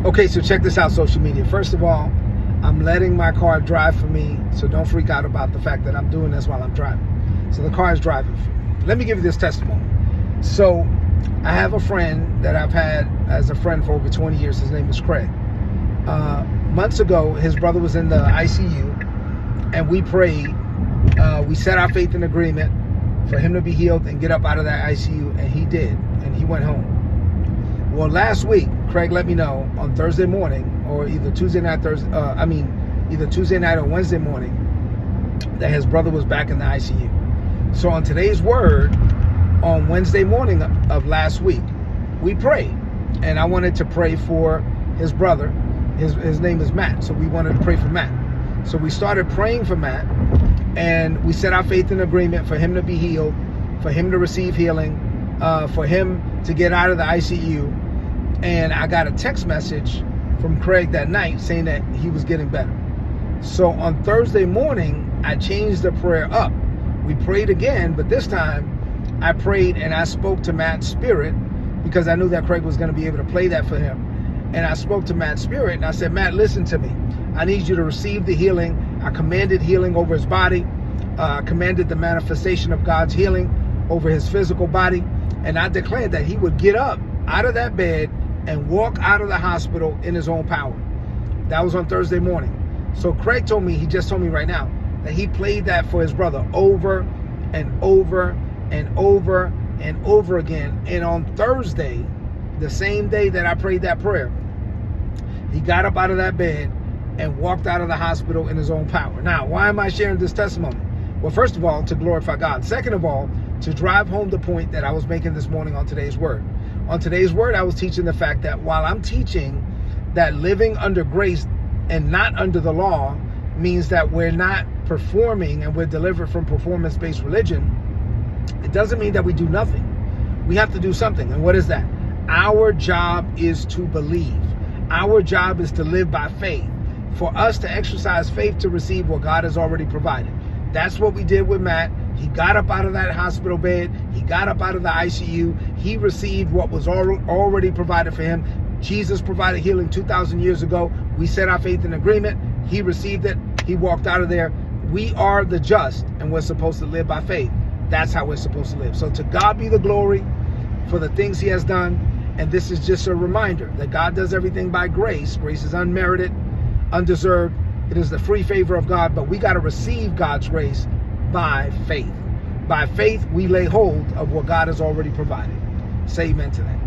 Okay, so check this out, social media. First of all, I'm letting my car drive for me, so don't freak out about the fact that I'm doing this while I'm driving. So the car is driving for me. Let me give you this testimony. So I have a friend that I've had as a friend for over 20 years. His name is Craig. Months ago, his brother was in the ICU, and we prayed. We set our faith in agreement for him to be healed and get up out of that ICU, and he did, and he went home. Well, last week, Craig let me know on Thursday morning, or either Tuesday night, either Tuesday night or Wednesday morning, that his brother was back in the ICU. So on today's word, on Wednesday morning of last week, we prayed, and I wanted to pray for his brother. His name is Matt, so we wanted to pray for Matt. So we started praying for Matt, and we set our faith in agreement for him to be healed, for him to receive healing, for him to get out of the ICU. And I got a text message from Craig that night saying that he was getting better. So on Thursday morning, I changed the prayer up. We prayed again, but this time I prayed and I spoke to Matt's spirit, because I knew that Craig was going to be able to play that for him. And I spoke to Matt's spirit and I said, Matt, listen to me. I need you to receive the healing. I commanded healing over his body. I commanded the manifestation of God's healing over his physical body. And I declared that he would get up out of that bed and walk out of the hospital in his own power. That was on Thursday morning. So Craig told me, he just told me right now, that he played that for his brother over and over and over and over again. And on Thursday, the same day that I prayed that prayer, he got up out of that bed and walked out of the hospital in his own power. Now, why am I sharing this testimony? Well, first of all, to glorify God. Second of all, to drive home the point that I was making this morning on today's word. On today's word, I was teaching the fact that while I'm teaching that living under grace and not under the law means that we're not performing and we're delivered from performance-based religion, it doesn't mean that we do nothing. We have to do something. And what is that? Our job is to believe. Our job is to live by faith. For us to exercise faith to receive what God has already provided. That's what we did with Matt. He got up out of that hospital bed. He got up out of the ICU. He received what was already provided for him. Jesus provided healing 2,000 years ago. We set our faith in agreement. He received it. He walked out of there. We are the just, and we're supposed to live by faith. That's how we're supposed to live. So to God be the glory for the things he has done. And this is just a reminder that God does everything by grace. Grace is unmerited, undeserved. It is the free favor of God, but we got to receive God's grace by faith. By faith, we lay hold of what God has already provided. Say amen to that.